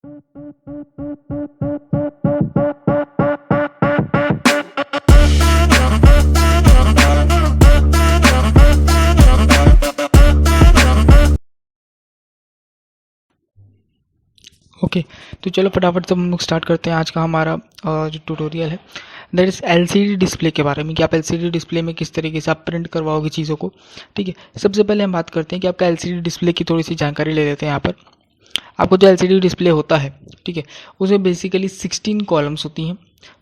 Okay तो चलो फटाफट से हम लोग स्टार्ट करते हैं आज का हमारा जो ट्यूटोरियल है, दैट इज़ एलसीडी डिस्प्ले के बारे में कि आप एलसीडी डिस्प्ले में किस तरीके से आप प्रिंट करवाओगे चीज़ों को। ठीक है, सबसे पहले हम बात करते हैं कि आपका एलसीडी डिस्प्ले की थोड़ी सी जानकारी ले लेते हैं। यहाँ पर आपको जो एलसीडी डिस्प्ले होता है, ठीक है, उसमें बेसिकली 16 कॉलम्स होती हैं।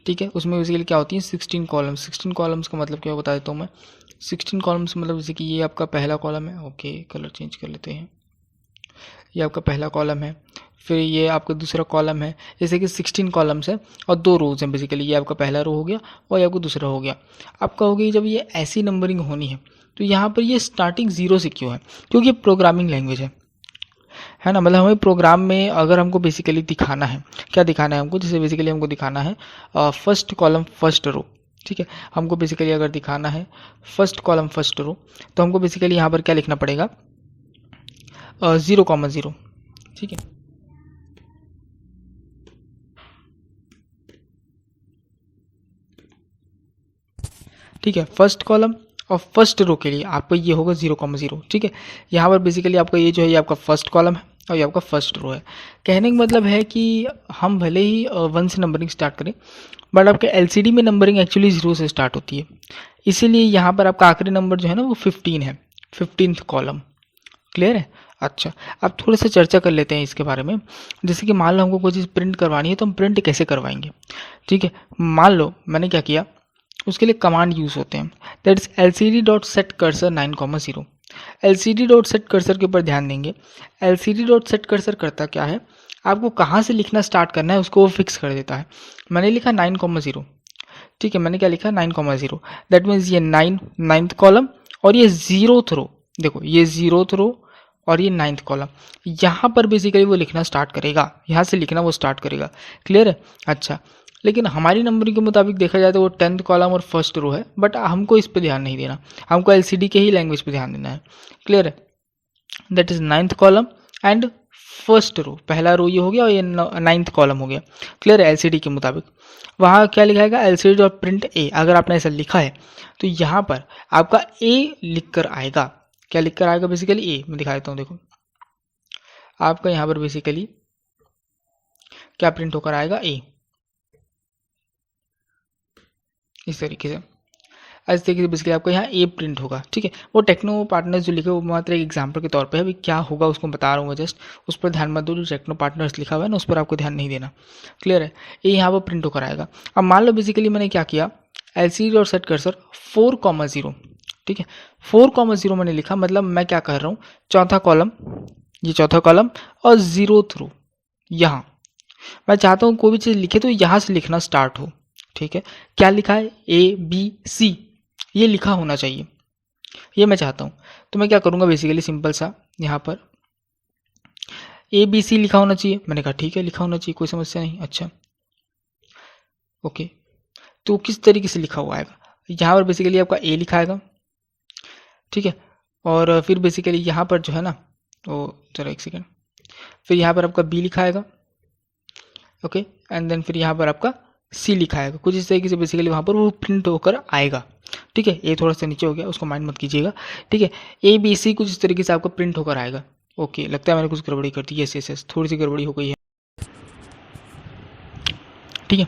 ठीक है, उसमें बेसिकली क्या होती है 16 कॉलम्स। 16 कॉलम्स का मतलब क्या बता देता हूँ मैं। 16 कॉलम्स मतलब जैसे कि ये आपका पहला कॉलम है। ओके, कलर चेंज कर लेते हैं। ये आपका पहला कॉलम है, फिर ये आपका दूसरा कॉलम है। जैसे कि 16 कॉलम्स है और 2 रोज हैं बेसिकली। ये आपका पहला रो हो गया और ये आपका दूसरा हो गया। आपका हो गई जब ये ऐसी नंबरिंग होनी है तो यहाँ पर ये स्टार्टिंग 0 से क्यों है, क्योंकि ये प्रोग्रामिंग लैंग्वेज है ना। मतलब हमें प्रोग्राम में अगर हमको बेसिकली दिखाना है, क्या दिखाना है हमको, जैसे बेसिकली हमको दिखाना है फर्स्ट कॉलम फर्स्ट रो। ठीक है, हमको बेसिकली अगर दिखाना है फर्स्ट कॉलम फर्स्ट रो तो हमको बेसिकली यहाँ पर क्या लिखना पड़ेगा 0,0। ठीक है, ठीक है, फर्स्ट कॉलम और फर्स्ट रो के लिए आपको ये होगा 0,0। ठीक है, यहाँ पर बेसिकली आपका ये जो है ये आपका फर्स्ट कॉलम है और ये आपका फर्स्ट रो है। कहने का मतलब है कि हम भले ही 1 से नंबरिंग स्टार्ट करें, बट आपके एलसीडी में नंबरिंग एक्चुअली 0 से स्टार्ट होती है। इसीलिए यहाँ पर आपका आखिरी नंबर जो है ना वो 15 है, 15th कॉलम। क्लियर है। अच्छा, अब थोड़ा सा चर्चा कर लेते हैं इसके बारे में। जैसे कि मान लो हमको कोई चीज़ प्रिंट करवानी है तो हम प्रिंट कैसे करवाएंगे। ठीक है, मान लो मैंने क्या किया, उसके लिए कमांड यूज़ होते हैं, दैट इज lcd.setCursor 9,0। lcd.setCursor के ऊपर ध्यान देंगे। lcd.setCursor करता क्या है, आपको कहाँ से लिखना स्टार्ट करना है उसको वो फिक्स कर देता है। मैंने लिखा 9,0। ठीक है, मैंने क्या लिखा 9,0। दैट मीन्स ये 9th कॉलम और ये 0th रो। देखो ये 0th रो और ये 9th कॉलम, यहाँ पर बेसिकली वो लिखना स्टार्ट करेगा, यहाँ से लिखना वो स्टार्ट करेगा। क्लियर है। अच्छा, लेकिन हमारी नंबरिंग के मुताबिक देखा जाए तो वो 10th कॉलम और फर्स्ट रो है, बट हमको इस पे ध्यान नहीं देना, हमको एलसीडी के ही लैंग्वेज पे ध्यान देना है। क्लियर है। That is 9th column and first row, पहला रो ये हो गया और ये 9th कॉलम हो गया। क्लियर है। एलसीडी के मुताबिक वहाँ क्या लिखाएगा lcd.print_a। अगर आपने ऐसा लिखा है तो यहाँ पर आपका a लिख कर आएगा। क्या लिख कर आएगा बेसिकली a। मैं दिखा देता हूँ, देखो आपका यहाँ पर बेसिकली क्या प्रिंट होकर आएगा a, इस तरीके से। इस तरीके से बेसिकली आपको यहाँ ए प्रिंट होगा। ठीक है, वो टेक्नो पार्टनर्स जो लिखे वो मात्र एक एग्जांपल के तौर पे है, अभी क्या होगा उसको बता रहा हूँ मैं जस्ट, उस पर ध्यान मत दो। जो टेक्नो पार्टनर्स लिखा हुआ है ना उस पर आपको ध्यान नहीं देना। क्लियर है। ये यहाँ पर प्रिंट होकर आएगा। अब मान लो बेसिकली मैंने क्या किया, lcd.setCursor 4,0। ठीक है, 4,0 मैंने लिखा, मतलब मैं क्या कर रहा हूँ, चौथा कॉलम, ये चौथा कॉलम और 0th रो। यहाँ मैं चाहता हूँ कोई भी चीज़ लिखे तो यहाँ से लिखना स्टार्ट हो। ठीक है, क्या लिखा है ABC, ये लिखा होना चाहिए, ये मैं चाहता हूँ। तो मैं क्या करूँगा बेसिकली सिंपल सा, यहाँ पर ABC लिखा होना चाहिए। मैंने कहा ठीक है लिखा होना चाहिए, कोई समस्या नहीं। अच्छा ओके, तो किस तरीके से लिखा हुआ आएगा, यहाँ पर बेसिकली आपका A लिखा आएगा। ठीक है, और फिर बेसिकली यहाँ पर जो है ना, वो जरा एक सेकेंड, फिर यहाँ पर आपका B लिखा आएगा। ओके, एंड देन फिर यहाँ पर आपका C लिखा आएगा। कुछ इस तरीके से बेसिकली वहाँ पर वो प्रिंट होकर आएगा। ठीक है, ये थोड़ा सा नीचे हो गया, उसको माइंड मत कीजिएगा। ठीक है, ABC कुछ इस तरीके से आपका प्रिंट होकर आएगा। ओके, लगता है मैंने कुछ गड़बड़ी कर दी। यस, थोड़ी सी गड़बड़ी हो गई है। ठीक है,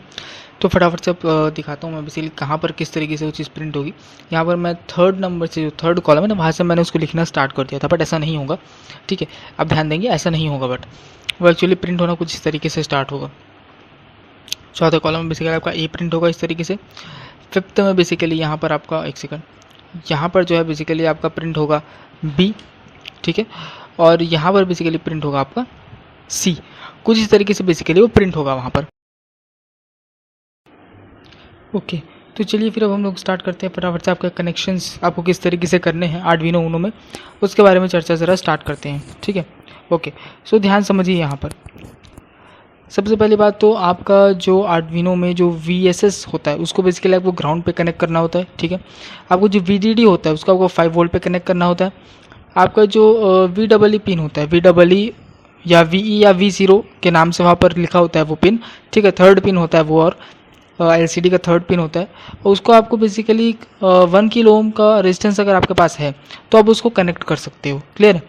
तो फटाफट से दिखाता हूँ मैं बेसिकली कहाँ पर किस तरीके से वो चीज़ प्रिंट होगी। यहाँ पर मैं 3rd नंबर से, जो 3rd कॉलम है ना, वहाँ से मैंने उसको लिखना स्टार्ट कर दिया था, बट ऐसा नहीं होगा। ठीक है, अब ध्यान देंगे, ऐसा नहीं होगा, बट वो एक्चुअली प्रिंट होना कुछ इस तरीके से स्टार्ट होगा। चौथे कॉलम में बेसिकली आपका A प्रिंट होगा इस तरीके से। 5th में बेसिकली यहाँ पर आपका एक सेकंड, यहाँ पर जो है बेसिकली आपका प्रिंट होगा B। ठीक है, और यहाँ पर बेसिकली प्रिंट होगा आपका C। कुछ इस तरीके से बेसिकली वो प्रिंट होगा वहाँ पर। ओके, तो चलिए फिर अब हम लोग स्टार्ट करते हैं फटाफट से। आपके कनेक्शंस आपको किस तरीके से करने हैं आर्डुइनो ऊनो में, उसके बारे में चर्चा ज़रा स्टार्ट करते हैं। ठीक है, ओके, सो ध्यान समझिए। यहाँ पर सबसे पहली बात तो आपका जो आर्डुइनो में जो VSS होता है उसको बेसिकली आपको ग्राउंड पे कनेक्ट करना होता है। ठीक है, आपको जो VDD होता है उसको आपको 5 वोल्ट पे कनेक्ट करना होता है। आपका जो VEE पिन होता है, VEE या VE या V0 के नाम से वहाँ पर लिखा होता है वो पिन, ठीक है, थर्ड पिन होता है वो, और LCD का थर्ड पिन होता है, और उसको आपको बेसिकली 1 किलो ओम का रेजिस्टेंस अगर आपके पास है तो आप उसको कनेक्ट कर सकते हो, क्लियर है।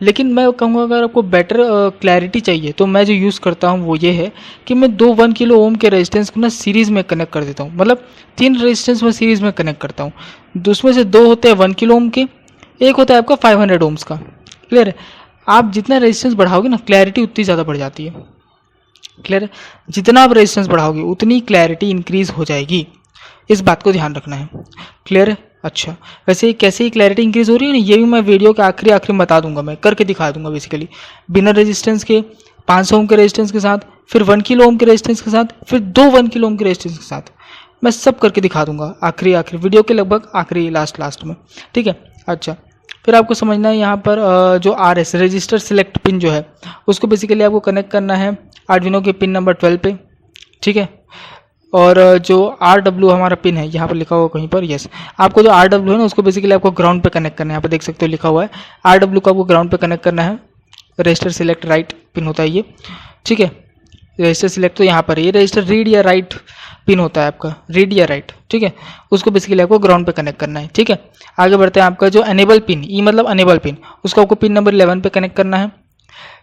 लेकिन मैं कहूँगा अगर आपको बेटर क्लैरिटी चाहिए तो मैं जो यूज़ करता हूँ वो ये है कि मैं 1 किलो ओम के रेजिस्टेंस को ना सीरीज़ में कनेक्ट कर देता हूँ, मतलब 3 रेजिस्टेंस में सीरीज़ में कनेक्ट करता हूँ, उसमें से 2 होते हैं 1 किलो ओम के, एक होता है आपका 500 ओम्स का, क्लियर है। आप जितना रेजिस्टेंस बढ़ाओगे ना क्लैरिटी उतनी ज़्यादा बढ़ जाती है, क्लियर है। जितना आप रेजिस्टेंस बढ़ाओगे उतनी क्लैरिटी इंक्रीज हो जाएगी, इस बात को ध्यान रखना है, क्लियर है। अच्छा, वैसे ही कैसे ही क्लैरिटी इंक्रीज हो रही है ना, ये भी मैं वीडियो के आखिरी में बता दूंगा, मैं करके दिखा दूंगा बेसिकली, बिना रेजिस्टेंस के 500 ओम के रेजिस्टेंस के साथ, फिर 1 किलो ओम के रेजिस्टेंस के साथ, फिर 2 1 किलो ओम के रेजिस्टेंस के साथ, मैं सब करके दिखा दूंगा आखिरी वीडियो के लगभग आखिरी लास्ट में, ठीक है। अच्छा, फिर आपको समझना है यहाँ पर जो RS रजिस्टर सिलेक्ट पिन जो है उसको बेसिकली आपको कनेक्ट करना है आर्डिनो के पिन नंबर 12 पे, ठीक है। और जो RW हमारा पिन है यहाँ पर लिखा हुआ कहीं पर, यस, आपको जो RW है ना उसको बेसिकली आपको ग्राउंड पे कनेक्ट करना है, यहाँ पर देख सकते हो लिखा हुआ है RW को आपको ग्राउंड पे कनेक्ट करना है। रजिस्टर सिलेक्ट राइट पिन होता है ये, ठीक है। रजिस्टर सिलेक्ट तो यहाँ पर ये रजिस्टर रीड या राइट पिन होता है आपका, रीड या राइट, ठीक है, उसको बेसिकली आपको ग्राउंड पे कनेक्ट करना है, ठीक है। आगे बढ़ते हैं, आपका जो एनेबल पिन, ई मतलब अनेबल पिन, उसको आपको पिन नंबर 11 पे कनेक्ट करना है।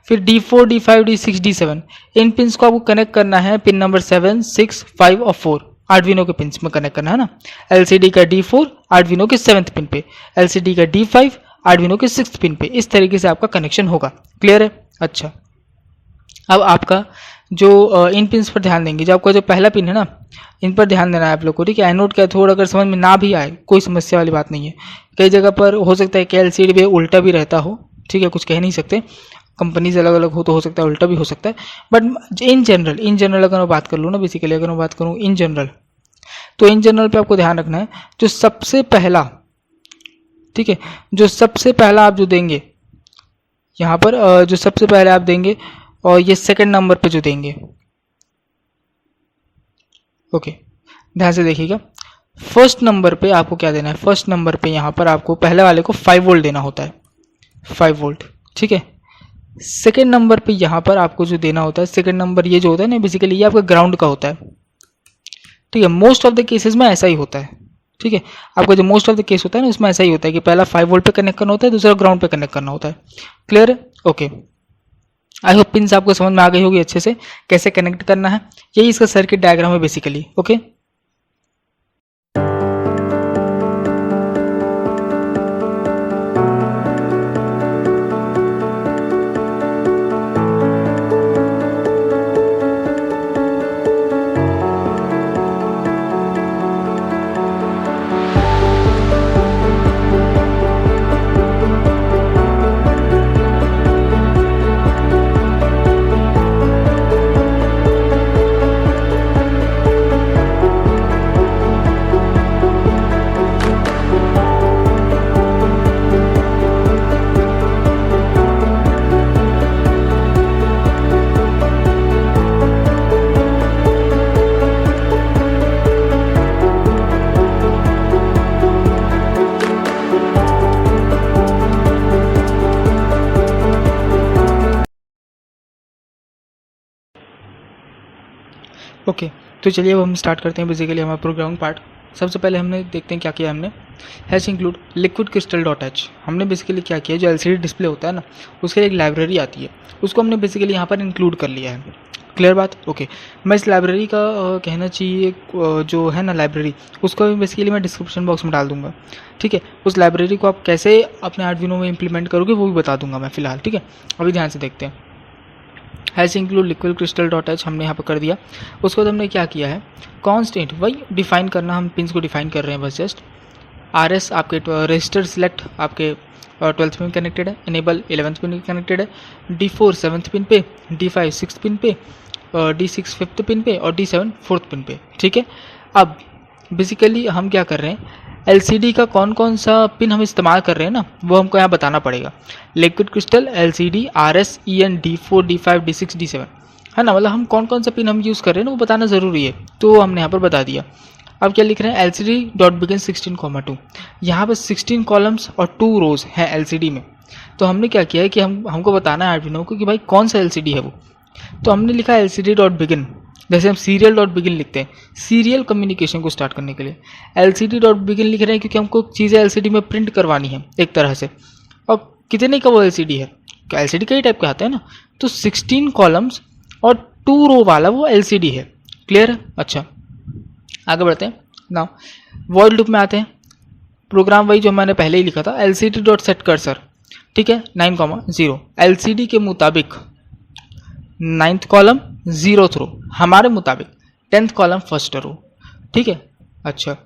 फिर D4 D5 D6 D7 इन पिन्स को आपको कनेक्ट करना है पिन नंबर 7 6 5 और 4 आर्डिनो के पिन्स में कनेक्ट करना है ना। LCD का D4 आर्डिनो के 7th पिन पे, LCD का D5 आर्डिनो के 6th पिन पे, इस तरीके से आपका कनेक्शन होगा, क्लियर है। अच्छा, अब आपका जो इन पिन्स पर ध्यान देंगे, जो आपका जो पहला पिन है ना, इन पर ध्यान देना है आप लोग को, ठीक है। एनोड कैथोड अगर समझ में ना भी आए कोई समस्या वाली बात नहीं है, कई जगह पर हो सकता है कि LCD भी उल्टा भी रहता हो, ठीक है, कुछ कह नहीं सकते, कंपनीज अलग अलग हो तो हो सकता है उल्टा भी हो सकता है, बट इन जनरल अगर मैं बात कर लूँ ना, बेसिकली अगर मैं बात करूँ इन जनरल, तो इन जनरल पे आपको ध्यान रखना है जो सबसे पहला, ठीक है, जो सबसे पहला आप जो देंगे यहाँ पर जो सबसे पहले आप देंगे और ये सेकंड नंबर पे जो देंगे, ओके, ध्यान से देखिएगा। फर्स्ट नंबर पे आपको क्या देना है, फर्स्ट नंबर पे यहाँ पर आपको पहले वाले को 5 वोल्ट देना होता है, 5 वोल्ट, ठीक है। सेकेंड नंबर पे यहाँ पर आपको जो देना होता है, सेकेंड नंबर ये जो होता है ना बेसिकली ये आपका ग्राउंड का होता है, ठीक है। मोस्ट ऑफ द केसेस में ऐसा ही होता है, ठीक है। आपका जो मोस्ट ऑफ द केस होता है ना उसमें ऐसा ही होता है कि पहला 5 वोल्ट पे कनेक्ट करना होता है, दूसरा ग्राउंड पे कनेक्ट करना होता है, क्लियर है, ओके। आई होप पिन्स आपको समझ में आ गई होगी अच्छे से कैसे कनेक्ट करना है, यही इसका सर्किट डायग्राम है बेसिकली, ओके। ओके, तो चलिए अब हम स्टार्ट करते हैं बेसिकली हमारा प्रोग्रामिंग पार्ट। सबसे पहले हमने देखते हैं क्या किया हमने, hash include liquid crystal dot H. हमने बेसिकली क्या किया, जो LCD डिस्प्ले होता है ना उसके एक लाइब्रेरी आती है, उसको हमने बेसिकली यहाँ पर इंक्लूड कर लिया है, क्लियर बात, ओके। मैं इस लाइब्रेरी का कहना चाहिए जो है ना लाइब्रेरी, उसको बेसिकली मैं डिस्क्रिप्शन बॉक्स में डाल दूंगा, ठीक है। उस लाइब्रेरी को आप कैसे अपने आर्डिनो में इंप्लीमेंट करोगे वो भी बता दूंगा मैं फिलहाल, ठीक है। अभी ध्यान से देखते हैं। Hash include liquid crystal dot H हमने यहाँ पर कर दिया। उसके बाद हमने क्या किया है, कांस्टेंट वही डिफाइन करना, हम पिन्स को डिफाइन कर रहे हैं बस जस्ट। RS आपके रजिस्टर सिलेक्ट आपके 12th पिन कनेक्टेड है, इनेबल 11th पिन कनेक्टेड है, D4 7th पिन पे, D5 6th पिन पे, D6 5th पिन पे और D7 4th पिन पे, ठीक है। अब बेसिकली हम क्या कर रहे हैं, LCD का कौन कौन सा पिन हम इस्तेमाल कर रहे हैं ना वो हमको यहाँ बताना पड़ेगा। Liquid crystal, LCD, RS, EN, D4, D5, D6, D7 है ना, मतलब हम कौन कौन सा पिन हम यूज़ कर रहे हैं ना वो बताना ज़रूरी है, तो हमने यहाँ पर बता दिया। अब क्या लिख रहे हैं, LCD.begin 16, 2, यहाँ पर 16 कॉलम्स और 2 रोज हैं LCD में, तो हमने क्या किया है कि हमको बताना है आर्डिनो को कि भाई कौन सा एलसीडी है वो। तो हमने लिखा एलसीडी डॉट बिगिन, जैसे हम सीरियल डॉट बिगिन लिखते हैं सीरियल कम्युनिकेशन को स्टार्ट करने के लिए। एलसीडी डॉट बिगिन लिख रहे हैं क्योंकि हमको चीज़ें एलसीडी में प्रिंट करवानी है एक तरह से। और कितने का वो एलसीडी है, एलसीडी कई टाइप के आते हैं ना, तो 16 कॉलम्स और 2 रो वाला वो एलसीडी है। क्लियर है? अच्छा, आगे बढ़ते हैं। नाउ वॉइड लूप में आते हैं। प्रोग्राम वही जो मैंने पहले ही लिखा था, एलसीडी डॉट सेट कर्सर, ठीक है, 9,0 एलसीडी के मुताबिक 9th कॉलम 0th रो, हमारे मुताबिक 10th कॉलम फर्स्ट रो, ठीक है। अच्छा,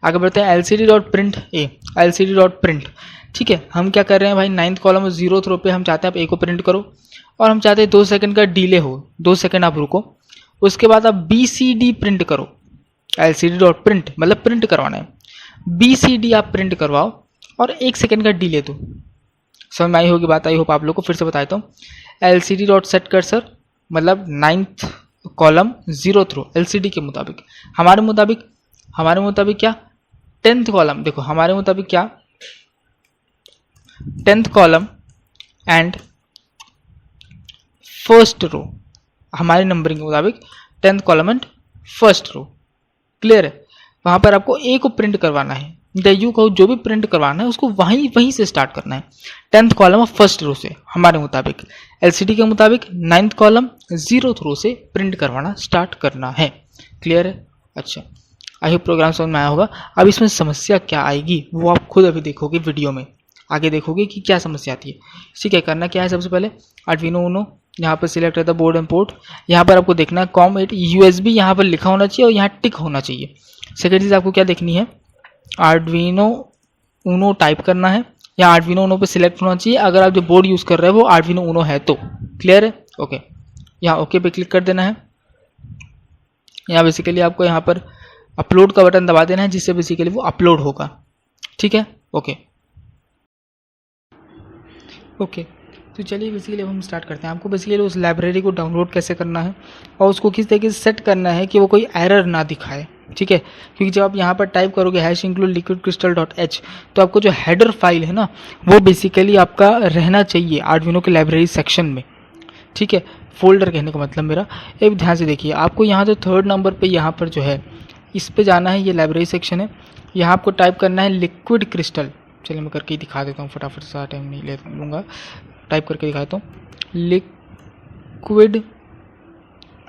आगे बढ़ते हैं। एलसीडी डॉट प्रिंट ए, एलसीडी डॉट प्रिंट, ठीक है। हम क्या कर रहे हैं भाई, 9th कॉलम और 0th रो पे हम चाहते हैं आप ए को प्रिंट करो, और हम चाहते हैं 2 सेकंड का डिले हो, 2 सेकंड आप रुको, उसके बाद आप BCD प्रिंट करो। एलसीडी डॉट प्रिंट मतलब प्रिंट करवाना है, BCD आप प्रिंट करवाओ और 1 सेकंड का डिले दो। समझ में आई होगी बात, आई होप आप लोग को फिर से बताता हूँ। एलसीडी डॉट सेट कर्सर मतलब 9th कॉलम 0th रो एलसीडी के मुताबिक, हमारे मुताबिक क्या 10th कॉलम, देखो हमारे मुताबिक क्या 10th कॉलम एंड फर्स्ट रो, हमारे नंबरिंग के मुताबिक 10th column and first row. Clear है? वहां पर आपको ए को प्रिंट करवाना है, यू को जो भी प्रिंट करवाना है उसको वहीं से स्टार्ट करना है, 10th कॉलम और फर्स्ट रो से। हमारे मुताबिक एलसीडी के मुताबिक 9th कॉलम 0th रो से प्रिंट करवाना स्टार्ट करना है। क्लियर है? अच्छा, आई होप प्रोग्राम समझ में आया होगा। अब इसमें समस्या क्या आएगी वो आप खुद अभी देखोगे वीडियो में, आगे देखोगे कि क्या समस्या आती है। ठीक है, करना क्या है, सबसे पहले आर्डिनो उनो यहाँ पर सिलेक्ट रहता है बोर्ड एंड पोर्ट, यहाँ पर आपको देखना है COM8 USB यहाँ पर लिखा होना चाहिए और यहाँ टिक होना चाहिए। सेकेंड चीज़ आपको क्या देखनी है, आर्डिनो उनो टाइप करना है, या आर्डिनो उनो पे सिलेक्ट होना चाहिए अगर आप जो बोर्ड यूज़ कर रहे हैं वो आर्डिनो उनो है तो। क्लियर है? ओके, यहाँ ओके पे क्लिक कर देना है। यहाँ बेसिकली आपको यहाँ पर अपलोड का बटन दबा देना है जिससे बेसिकली वो अपलोड होगा। ठीक है, ओके ओके। तो चलिए बेसिकली अब हम स्टार्ट करते हैं। आपको बेसिकली उस लाइब्रेरी को डाउनलोड कैसे करना है और उसको किस तरीके से सेट करना है कि वो कोई एरर ना दिखाए। ठीक है, क्योंकि जब आप यहाँ पर टाइप करोगे #include liquidcrystal.h तो आपको जो हेडर फाइल है ना वो बेसिकली आपका रहना चाहिए आर्डिनो के लाइब्रेरी सेक्शन में। ठीक है, फोल्डर कहने का मतलब मेरा, एक ध्यान से देखिए, आपको यहाँ जो 3rd नंबर पे यहाँ पर जो है इस पे जाना है, ये लाइब्रेरी सेक्शन है, यहाँ आपको टाइप करना है लिक्विड क्रिस्टल। चलिए मैं करके ही दिखा देता हूँ फटाफट, सा टाइम नहीं ले लूँगा, टाइप करके दिखाता हूँ। लिक्विड,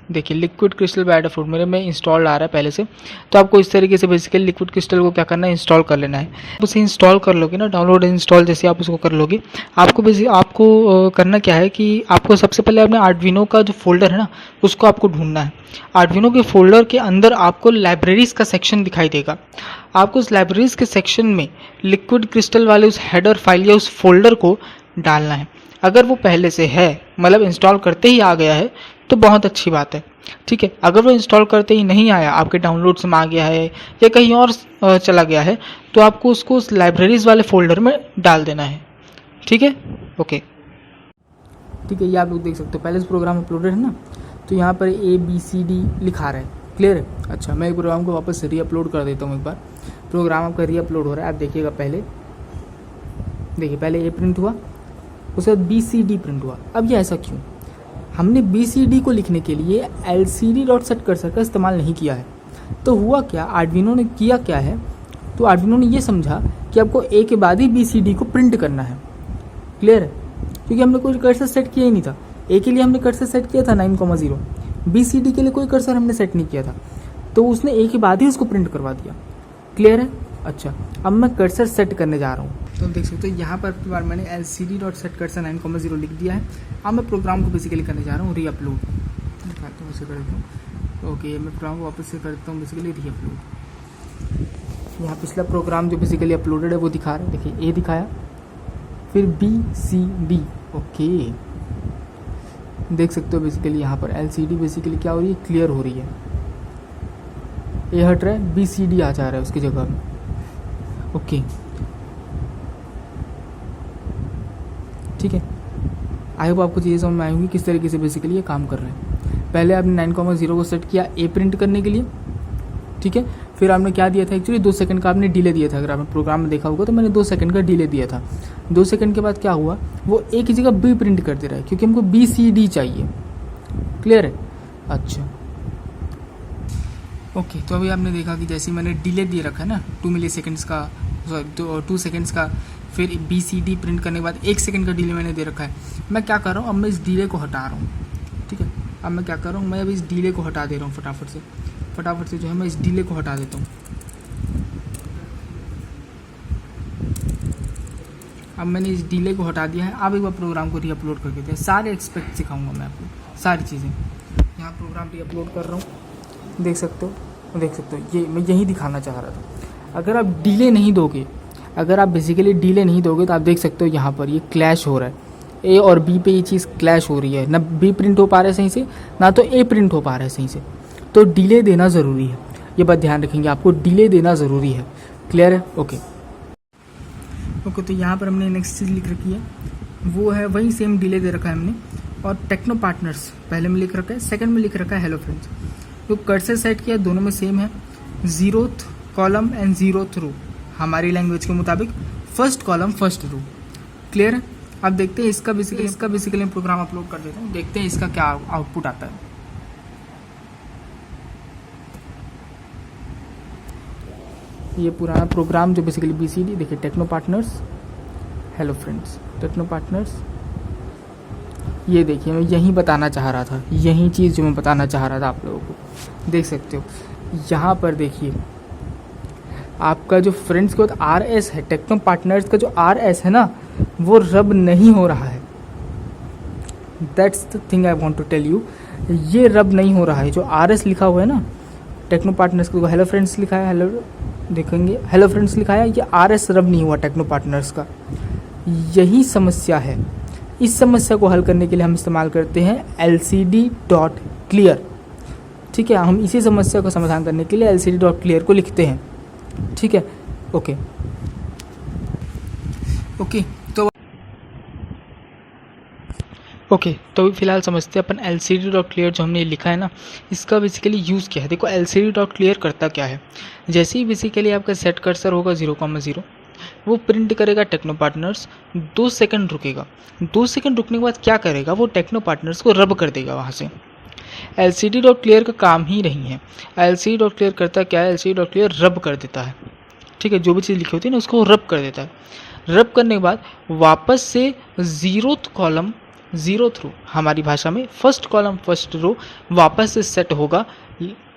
देखिए लिक्विड क्रिस्टल बाय डिफॉल्ट मेरे में इंस्टॉल आ रहा है पहले से, तो आपको इस तरीके से बेसिकली लिक्विड क्रिस्टल को क्या करना है, इंस्टॉल कर लेना है। उसे इंस्टॉल कर लोगे ना, डाउनलोड इंस्टॉल जैसे आप उसको कर लोगे, आपको करना क्या है कि आपको सबसे पहले अपने आर्डिनो का जो फोल्डर है ना उसको आपको ढूंढना है। आर्डिनो के फोल्डर के अंदर आपको लाइब्रेरीज का सेक्शन दिखाई देगा, आपको उस लाइब्रेरीज के सेक्शन में लिक्विड क्रिस्टल वाले उस हेडर फाइल या उस फोल्डर को डालना है। अगर वो पहले से है, मतलब इंस्टॉल करते ही आ गया है तो बहुत अच्छी बात है। ठीक है, अगर वो इंस्टॉल करते ही नहीं आया, आपके डाउनलोड्स में आ गया है या कहीं और चला गया है, तो आपको उसको उस लाइब्रेरीज वाले फोल्डर में डाल देना है। ठीक है, ओके ठीक है। ये आप लोग देख सकते हो, पहले से प्रोग्राम अपलोडेड है ना, तो यहाँ पर ABCD लिखा रहा है। क्लियर है? अच्छा, मैं प्रोग्राम को वापस से रीअपलोड कर देता हूँ एक बार। प्रोग्राम आपका रीअपलोड हो रहा है, आप देखिएगा। पहले देखिए, पहले A प्रिंट हुआ, उसके बाद BCD प्रिंट हुआ। अब ये ऐसा क्यों? हमने BCD को लिखने के लिए LCD.setCursor का इस्तेमाल नहीं किया है। तो हुआ क्या, आर्डिनो ने किया क्या है, तो आर्डिनो ने ये समझा कि आपको A के बाद ही BCD को प्रिंट करना है। क्लियर है? क्योंकि हमने कोई कर्सर सेट किया ही नहीं था। A के लिए हमने कर्सर सेट किया था 9,0, BCD के लिए कोई कर्सर हमने सेट नहीं किया था, तो उसने A के बाद ही उसको प्रिंट करवा दिया। क्लियर है? अच्छा, अब मैं कर्सर सेट करने जा रहा हूँ, तो देख सकते हो यहाँ पर मैंने LCD.setCursor 9,0 लिख दिया है। अब मैं प्रोग्राम को बेसिकली करने जा रहा हूँ रीअपलोड, दिखाता हूँ उसे कर देता हूँ। ओके, मैं प्रोग्राम को वापस से करता हूँ बेसिकली रीअपलोड। यहाँ पिछला प्रोग्राम जो बेसिकली अपलोडेड है वो दिखा रहा है, देखिए A दिखाया, फिर BCD। ओके, देख सकते हो बेसिकली यहाँ पर LCD बेसिकली क्या हो रही है, क्लियर हो रही है। A हट रहा है, BCD आ जा रहा है उसकी जगह में। ओके ठीक है, आई होप आपको चीज़ें समझ में आएंगी किस तरीके से बेसिकली ये काम कर रहे हैं। पहले आपने 9,0 को सेट किया A प्रिंट करने के लिए। ठीक है, फिर आपने क्या दिया था, एक्चुअली 2 सेकंड का आपने डिले दिया था। अगर आपने प्रोग्राम में देखा होगा तो मैंने 2 सेकंड का डिले दिया था। 2 सेकंड के बाद क्या हुआ, वो एक ही जगह बी प्रिंट कर दे रहा है क्योंकि हमको BCD चाहिए। क्लियर है? अच्छा ओके। तो अभी आपने देखा कि जैसे मैंने डिले दिए रखा है ना 2 मिली सेकेंड्स का, सॉरी 2 सेकेंड्स का, फिर BCD प्रिंट करने के बाद 1 सेकंड का डिले मैंने दे रखा है। मैं क्या कर रहा हूँ, अब मैं इस डिले को हटा रहा हूँ। ठीक है, अब मैं क्या कर रहा हूँ, मैं अभी इस डिले को हटा दे रहा हूँ फटाफट से जो है मैं इस डिले को हटा देता हूँ। अब मैंने इस डिले को हटा दिया है। अब एक बार प्रोग्राम को रीअपलोड करके दें, सारे एक्सपेक्ट सिखाऊंगा मैं आपको, सारी चीज़ें। यहाँ प्रोग्राम रीअपलोड कर रहा हूँ, देख सकते हो ये मैं यही दिखाना चाह रहा था। अगर आप डिले नहीं दोगे, अगर आप बेसिकली डिले नहीं दोगे तो आप देख सकते हो यहाँ पर ये क्लैश हो रहा है, ए और बी पे ये चीज़ क्लैश हो रही है, ना बी प्रिंट हो पा रहा है सही से, ना तो ए प्रिंट हो पा रहा है सही से। तो डिले देना ज़रूरी है, ये बात ध्यान रखेंगे, आपको डिले देना ज़रूरी है। क्लियर है? ओके। तो यहाँ पर हमने नेक्स्ट चीज़ लिख रखी है, वो है वही सेम डिले दे रखा है हमने। और टेक्नो पार्टनर्स पहले में लिख रखा है, सेकंड में लिख रखा है हेलो फ्रेंड्स। तो कर्सर सेट किया, दोनों में सेम है, 0th कॉलम एंड 0th रो, हमारी लैंग्वेज के मुताबिक first column first row. Clear है? अब देखते हैं इसका बेसिकली प्रोग्राम अपलोड कर देता हूँ, देखते हैं इसका क्या आउटपुट आता है। ये पुराना प्रोग्राम जो बेसिकली BCD, देखिए techno partners, hello friends, techno partners, ये देखिए मैं यही बताना चाह रहा था, यही चीज़ जो मैं बताना चाह रहा था आप लोगों को। देख सकते हो यहाँ पर, देखिए आपका जो फ्रेंड्स के बाद RS है, टेक्नो पार्टनर्स का जो RS है ना, वो रब नहीं हो रहा है। That's the thing I want to tell you, ये रब नहीं हो रहा है। जो RS लिखा हुआ है ना टेक्नो पार्टनर्स को, हेलो फ्रेंड्स लिखा है, हेलो देखेंगे हेलो फ्रेंड्स लिखा है, ये RS रब नहीं हुआ टेक्नो पार्टनर्स का। यही समस्या है। इस समस्या को हल करने के लिए हम इस्तेमाल करते हैं LCD.clear। ठीक है, हम इसी समस्या को समाधान करने के लिए LCD.clear को लिखते हैं। ठीक है, ओके। तो अभी फिलहाल समझते हैं अपन LCD.clear जो हमने लिखा है ना, इसका बेसिकली यूज़ क्या है। देखो LCD.clear करता क्या है, जैसे ही बेसिकली आपका सेट कर्सर होगा 0,0, वो प्रिंट करेगा टेक्नो पार्टनर्स, 2 सेकंड रुकेगा। 2 सेकंड रुकने के बाद क्या करेगा, वो टेक्नो पार्टनर्स को रब कर देगा वहाँ से। LCD.clear का काम ही नहीं है। LCD.clear करता क्या है, LCD.clear रब कर देता है। ठीक है, जो भी चीज़ लिखी होती है ना उसको रब कर देता है। रब करने के बाद वापस से 0th कॉलम 0th रो, हमारी भाषा में फर्स्ट कॉलम फर्स्ट रो वापस से सेट होगा,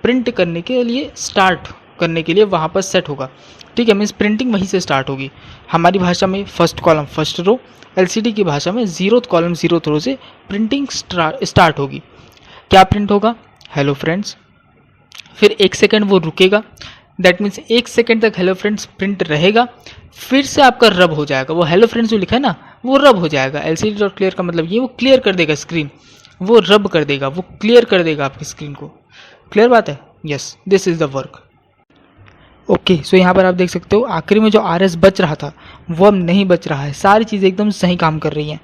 प्रिंट करने के लिए, स्टार्ट करने के लिए वहाँ पर सेट होगा। ठीक है, मीन्स प्रिंटिंग वहीं से स्टार्ट होगी। हमारी भाषा में first column first row, LCD की भाषा में 0th कॉलम 0th रो से प्रिंटिंग स्टार्ट होगी। क्या प्रिंट होगा, हेलो फ्रेंड्स। फिर 1 सेकंड वो रुकेगा, दैट मीन्स 1 सेकंड तक हेलो फ्रेंड्स प्रिंट रहेगा, फिर से आपका रब हो जाएगा। वो हेलो फ्रेंड्स जो लिखा है ना, वो रब हो जाएगा। LCD.clear का मतलब ये, वो क्लियर कर देगा स्क्रीन, वो रब कर देगा, वो क्लियर कर देगा आपकी स्क्रीन को। क्लियर बात है? Yes, this is the work. Okay, so यहाँ पर आप देख सकते हो आखिरी में जो RS बच रहा था वो अब नहीं बच रहा है, सारी चीज़ें एकदम सही काम कर रही हैं।